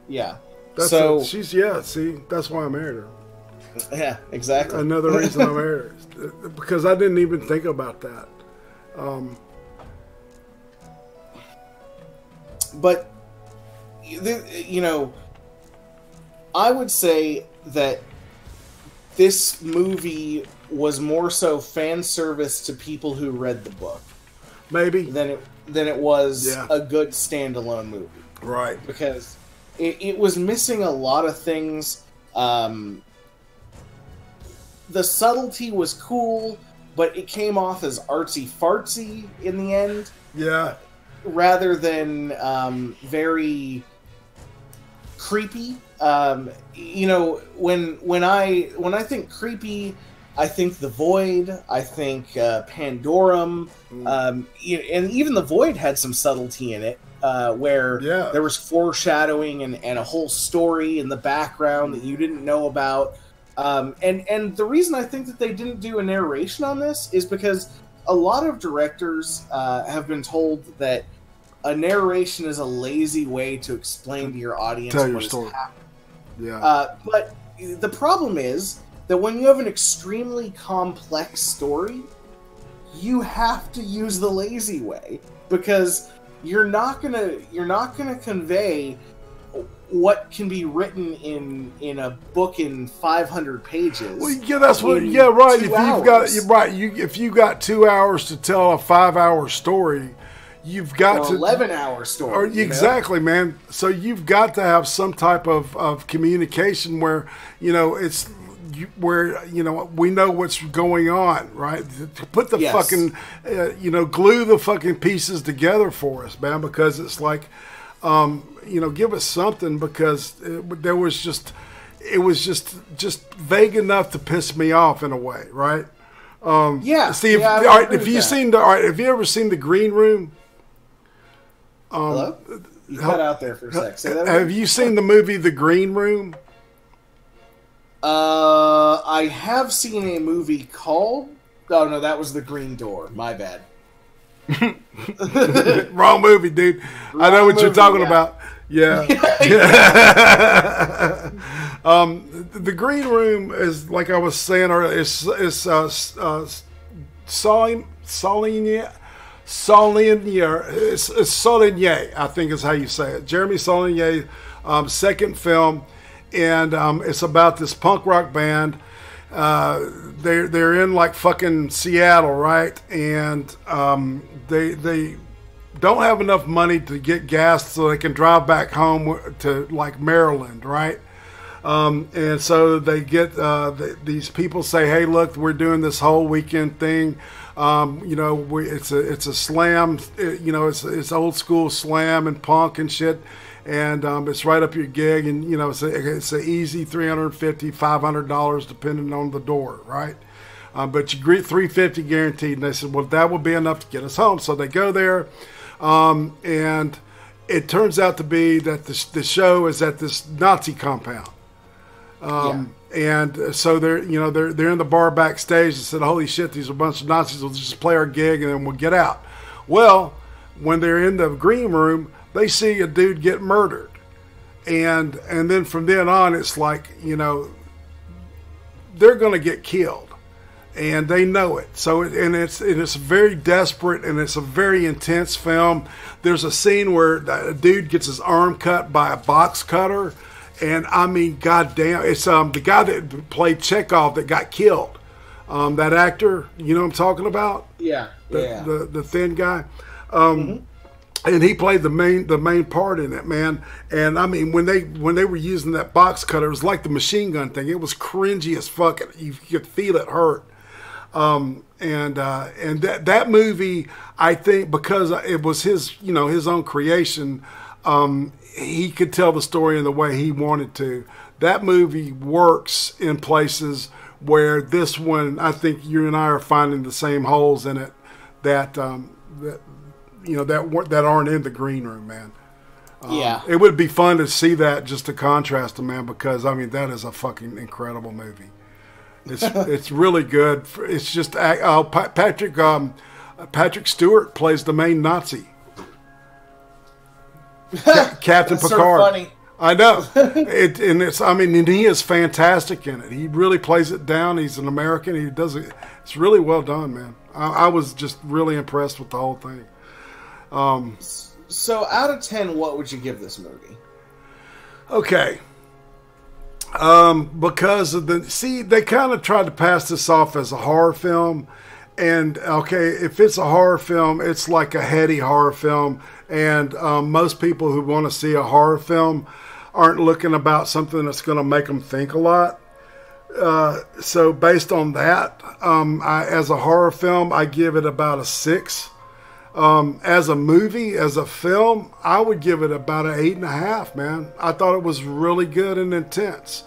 Speaker 2: Yeah.
Speaker 1: See, that's why I married her.
Speaker 2: Yeah, exactly.
Speaker 1: Another reason I married her, because I didn't even think about that.
Speaker 2: But you know, I would say that this movie was more so fan service to people who read the book,
Speaker 1: maybe,
Speaker 2: than it was a good standalone movie,
Speaker 1: right?
Speaker 2: Because it was missing a lot of things. The subtlety was cool, but it came off as artsy-fartsy in the end.
Speaker 1: Yeah.
Speaker 2: Rather than very creepy. You know, when I think creepy, I think The Void, I think Pandorum, and even The Void had some subtlety in it, where there was foreshadowing and a whole story in the background that you didn't know about. And the reason I think that they didn't do a narration on this is because a lot of directors have been told that a narration is a lazy way to explain to your audience what is happening. Yeah. But the problem is that when you have an extremely complex story, you have to use the lazy way, because you're not gonna convey what can be written in a book in 500 pages.
Speaker 1: Well, yeah, that's what. Yeah, right. If you've got 2 hours to tell a 5-hour story, you've got to
Speaker 2: 11-hour story.
Speaker 1: Exactly, man. So you've got to have some type of communication where, you know, it's where, you know, we know what's going on, right? Put the fucking, you know, glue the fucking pieces together for us, man, because it's like, give us something, because it was just vague enough to piss me off in a way, right? See, have you ever seen The Green Room?
Speaker 2: Hello? You cut out there for a sec. Say that
Speaker 1: have you seen the movie The Green Room?
Speaker 2: I have seen a movie called... Oh, no, that was The Green Door. My bad.
Speaker 1: Wrong movie, dude. I know what you're talking about. Yeah. The Green Room is, like I was saying earlier, Saulnier, I think is how you say it. Jeremy Saulnier, second film, and it's about this punk rock band. They're in like fucking Seattle, right? And they don't have enough money to get gas so they can drive back home to like Maryland, right? And so they get these people say, "Hey, look, we're doing this whole weekend thing. It's a slam. It's old school slam and punk and shit." And it's right up your gig, and it's an easy $350, $500 depending on the door, right? But you get $350 guaranteed. And they said, well, that will be enough to get us home. So they go there, and it turns out to be that the show is at this Nazi compound. And so they're in the bar backstage and said, holy shit, these are a bunch of Nazis. We'll just play our gig and then we'll get out. Well, when they're in the green room, they see a dude get murdered. And then from then on, it's like, they're going to get killed. And they know it. So, it's very desperate, and it's a very intense film. There's a scene where a dude gets his arm cut by a box cutter. And I mean, goddamn, it's the guy that played Chekhov that got killed. That actor, you know what I'm talking about?
Speaker 2: Yeah.
Speaker 1: The thin guy. And he played the main part in it, man. And I mean, when they were using that box cutter, it was like the machine gun thing. It was cringy as fuck. You could feel it hurt. And that movie, I think, because it was his own creation, he could tell the story in the way he wanted to. That movie works in places where this one, I think you and I are finding the same holes in it that aren't in the green room, man. It would be fun to see that, just to contrast them, man, because I mean, that is a fucking incredible movie. It's really good. It's just Patrick Stewart plays the main Nazi. Captain Picard.
Speaker 2: So funny.
Speaker 1: I know. And he is fantastic in it. He really plays it down. He's an American. He does it. It's really well done, man. I was just really impressed with the whole thing.
Speaker 2: So out of 10, what would you give this movie?
Speaker 1: Okay. Because they kind of tried to pass this off as a horror film. And okay, if it's a horror film, it's like a heady horror film. And most people who want to see a horror film aren't looking about something that's going to make them think a lot. So based on that, as a horror film, I give it about a 6. As a movie, as a film, I would give it about an 8.5, man. I thought it was really good and intense.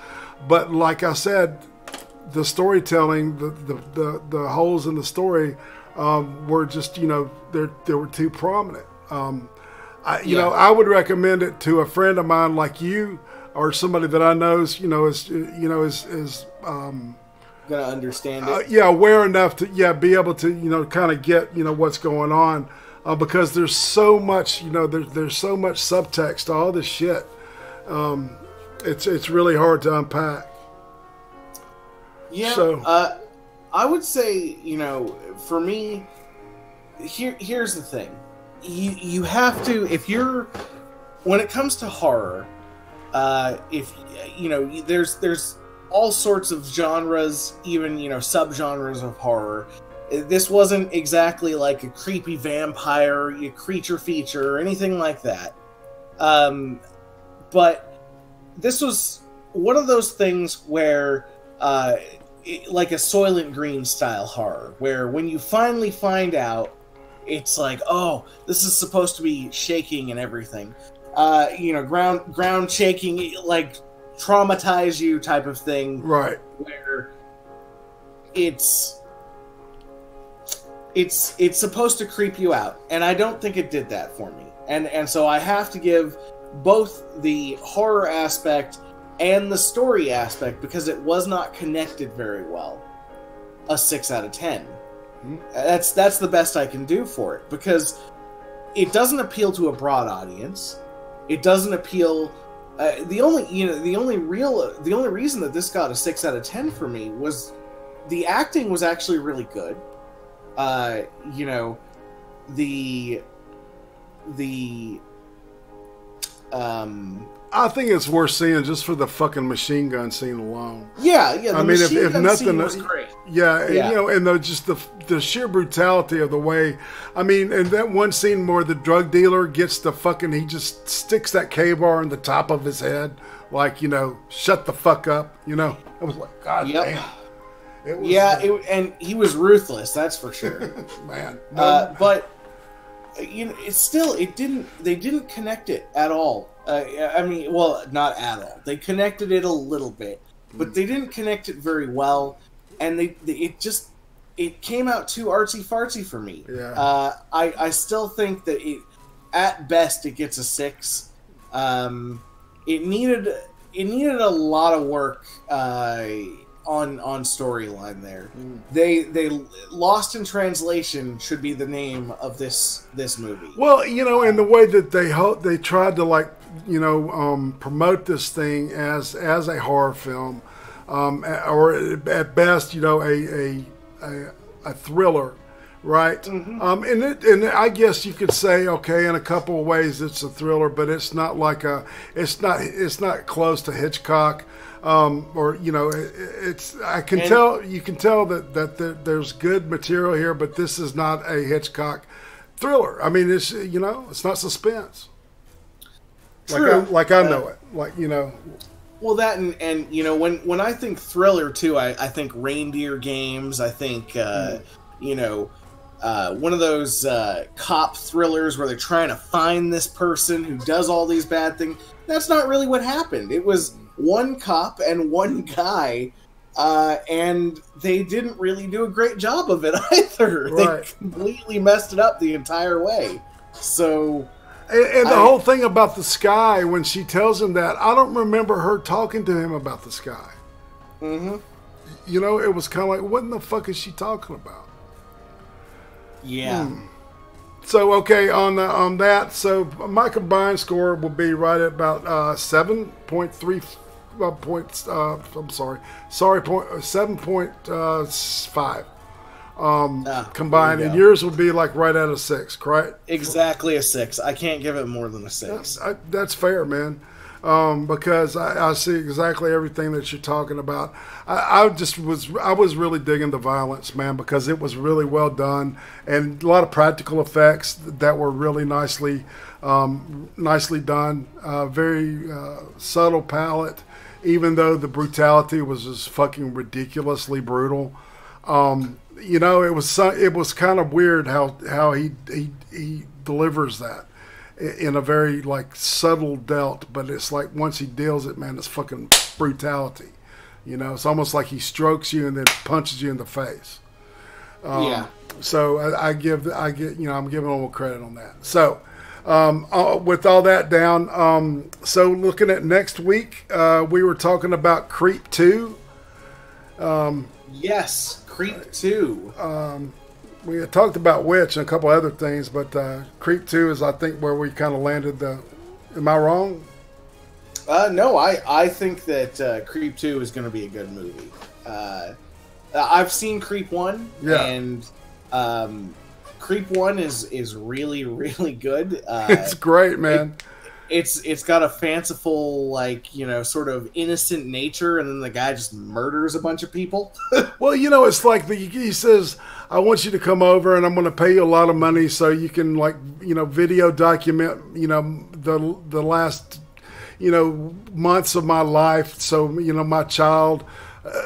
Speaker 1: But like I said, the storytelling, the holes in the story were just, they were too prominent. I would recommend it to a friend of mine like you, or somebody that I know is
Speaker 2: gonna understand it.
Speaker 1: Aware enough to be able to kind of get what's going on, because there's so much there's so much subtext to all this shit. It's really hard to unpack.
Speaker 2: Yeah.
Speaker 1: So,
Speaker 2: I would say, for me, here's the thing. You have to, when it comes to horror, there's all sorts of genres, even, subgenres of horror. This wasn't exactly like a creepy vampire, creature feature, or anything like that. But this was one of those things where, like a Soylent Green style horror, where when you finally find out, it's like, oh, this is supposed to be shaking and everything. ground shaking, like traumatize you type of thing.
Speaker 1: Right.
Speaker 2: Where it's supposed to creep you out, and I don't think it did that for me. And so I have to give both the horror aspect and the story aspect, because it was not connected very well, a 6 out of 10. Mm-hmm. That's the best I can do for it, because it doesn't appeal to a broad audience. It doesn't appeal. The only reason that this got a 6 out of 10 for me was the acting was actually really good.
Speaker 1: I think it's worth seeing just for the fucking machine gun scene alone.
Speaker 2: Yeah. I mean, if nothing, scene was great.
Speaker 1: Yeah. And just the sheer brutality of the way. I mean, and that one scene where the drug dealer gets he just sticks that K-bar in the top of his head, like, shut the fuck up. It was like, God damn.
Speaker 2: It was, and he was ruthless. That's for sure,
Speaker 1: man.
Speaker 2: But they didn't connect it at all. I mean, well, not at all. They connected it a little bit, but they didn't connect it very well, and it came out too artsy fartsy for me.
Speaker 1: Yeah.
Speaker 2: I still think that at best it gets a 6. It needed a lot of work on storyline there. They Lost in Translation should be the name of this movie.
Speaker 1: Well, in the way that they tried to promote this thing as a horror film, or at best, a thriller, right? Mm-hmm. And I guess you could say, okay, in a couple of ways it's a thriller, but it's not like it's not close to Hitchcock. You can tell that there's good material here, but this is not a Hitchcock thriller. I mean, it's it's not suspense.
Speaker 2: True.
Speaker 1: Like I know it.
Speaker 2: Well, that and when I think thriller too, I think Reindeer Games. I think one of those cop thrillers where they're trying to find this person who does all these bad things. That's not really what happened. It was one cop and one guy, and they didn't really do a great job of it either. Right. They completely messed it up the entire way. So,
Speaker 1: and the whole thing about the sky, when she tells him that, I don't remember her talking to him about the sky.
Speaker 2: Mm-hmm.
Speaker 1: It was kind of like, what in the fuck is she talking about?
Speaker 2: Yeah.
Speaker 1: So, okay, on that, so my combined score will be right at about 7.3 points. 7.5 combined, and yours will be like right at a 6, correct?
Speaker 2: Exactly a 6. I can't give it more than a 6.
Speaker 1: That's fair, man. Because I see exactly everything that you're talking about. I was really digging the violence, man, because it was really well done, and a lot of practical effects that were really nicely done. Very subtle palette, even though the brutality was just fucking ridiculously brutal. It was kind of weird how he delivers that in a very subtle dealt, but it's like once he deals it, man, it's fucking brutality. It's almost like he strokes you and then punches you in the face. So I'm giving him credit on that. So with all that down, so looking at next week, we were talking about Creep 2.
Speaker 2: Yes, Creep 2.
Speaker 1: We had talked about Witch and a couple other things, but Creep 2 is, I think, where we kind of landed the... Am I wrong?
Speaker 2: No, I think that Creep 2 is going to be a good movie. I've seen Creep 1, and Creep 1 is really, really good.
Speaker 1: It's great, man.
Speaker 2: It's got a fanciful, sort of innocent nature, and then the guy just murders a bunch of people.
Speaker 1: Well, it's like he says, I want you to come over and I'm going to pay you a lot of money so you can video document, the last, months of my life. So, my child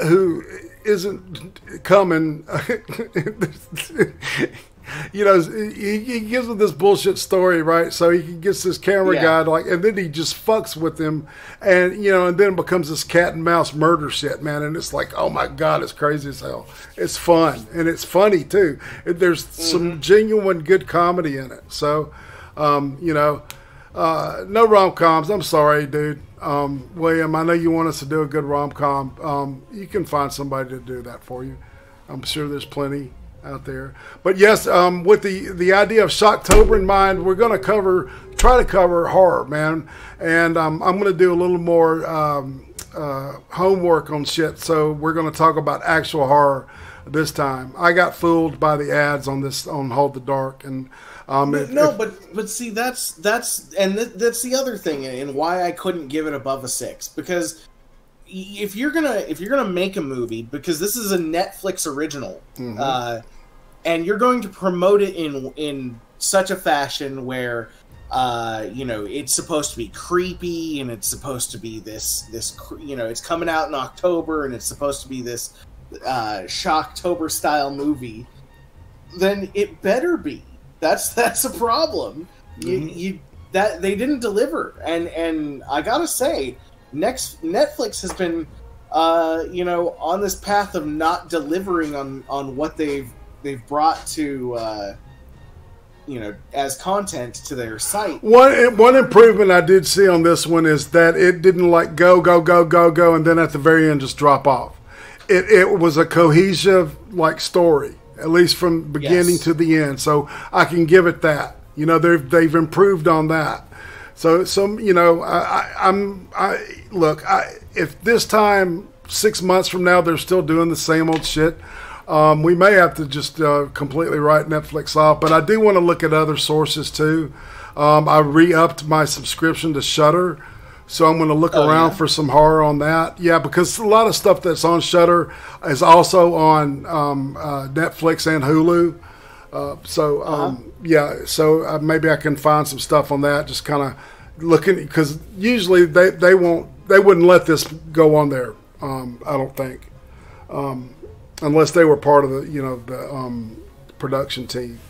Speaker 1: who isn't coming, you know, he gives him this bullshit story, right? So he gets this camera guy, like, and then he just fucks with him, and you know, and then it becomes this cat and mouse murder shit, man. And it's like, oh my god, it's crazy as hell. It's fun and it's funny too. There's some genuine good comedy in it. So, you know, no rom-coms. I'm sorry, dude. William, I know you want us to do a good rom-com. You can find somebody to do that for you. I'm sure there's plenty out there. But yes, with the idea of Shocktober in mind, we're going to try to cover horror, man. And I'm going to do a little more homework on shit. So we're going to talk about actual horror this time. I got fooled by the ads on Hold the Dark, and
Speaker 2: but see, that's the other thing, and why I couldn't give it above a 6, because if you're gonna make a movie, because this is a Netflix original, and you're going to promote it in such a fashion where you know, it's supposed to be creepy, and it's supposed to be this you know, it's coming out in October, and it's supposed to be this Shocktober style movie, then it better be. That's a problem. That they didn't deliver, and I gotta say, Netflix has been, you know, on this path of not delivering on what they've brought to, you know, as content to their site.
Speaker 1: One improvement I did see on this one is that it didn't like go, and then at the very end just drop off. It was a cohesive like story, at least from beginning to the end. So I can give it that. You know, they've improved on that. So you know, if this time 6 months from now they're still doing the same old shit, we may have to just completely write Netflix off. But I do want to look at other sources too. I re-upped my subscription to Shudder, so I'm going to look around for some horror on that. Yeah, because a lot of stuff that's on Shudder is also on Netflix and Hulu. Yeah, so maybe I can find some stuff on that. Just kind of looking, because usually they wouldn't let this go on there. I don't think, unless they were part of the production team.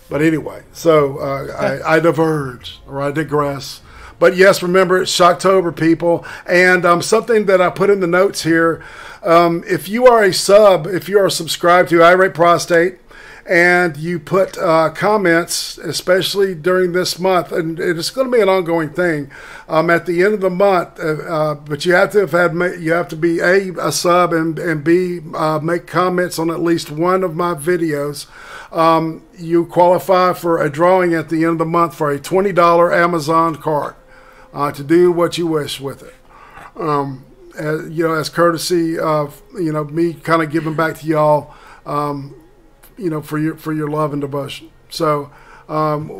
Speaker 1: But anyway, so I diverge, or I digress. But yes, remember, it's Shocktober, people. And something that I put in the notes here, if you are a sub, if you are subscribed to Irate Prostate, and you put comments, especially during this month, and it's going to be an ongoing thing, at the end of the month, but you have to be a sub, and B, make comments on at least one of my videos. You qualify for a drawing at the end of the month for a $20 Amazon card. To do what you wish with it, you know, as courtesy of, you know, me kind of giving back to y'all, you know, for your love and devotion. So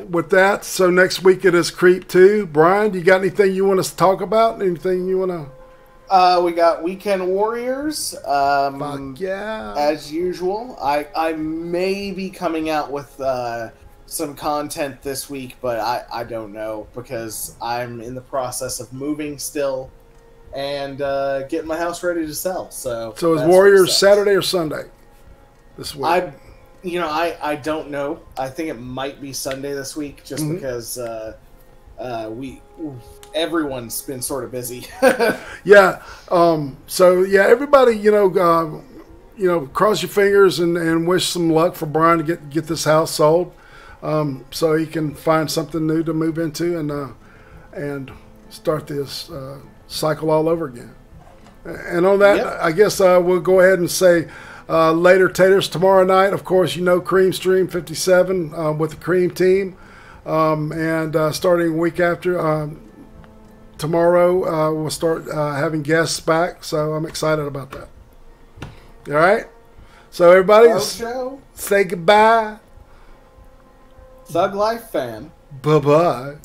Speaker 1: with that, so next week it is Creep 2. Brian, you got anything you want us to talk about? Anything you want to?
Speaker 2: We got Weekend Warriors.
Speaker 1: Fuck yeah.
Speaker 2: As usual, I may be coming out with some content this week, but I don't know, because I'm in the process of moving still and getting my house ready to sell. So
Speaker 1: is Warriors Saturday or Sunday this week?
Speaker 2: I don't know. I think it might be Sunday this week, just because everyone's been sort of busy.
Speaker 1: Yeah. So yeah, everybody, you know, cross your fingers and wish some luck for Brian to get this house sold. So he can find something new to move into and start this cycle all over again. And on that, I guess we'll go ahead and say later taters tomorrow night. Of course, you know, Cream Stream 57 with the Cream team, and starting a week after tomorrow, we'll start having guests back. So I'm excited about that. All right. So everybody, say goodbye.
Speaker 2: Thug Life fan.
Speaker 1: Bye-bye.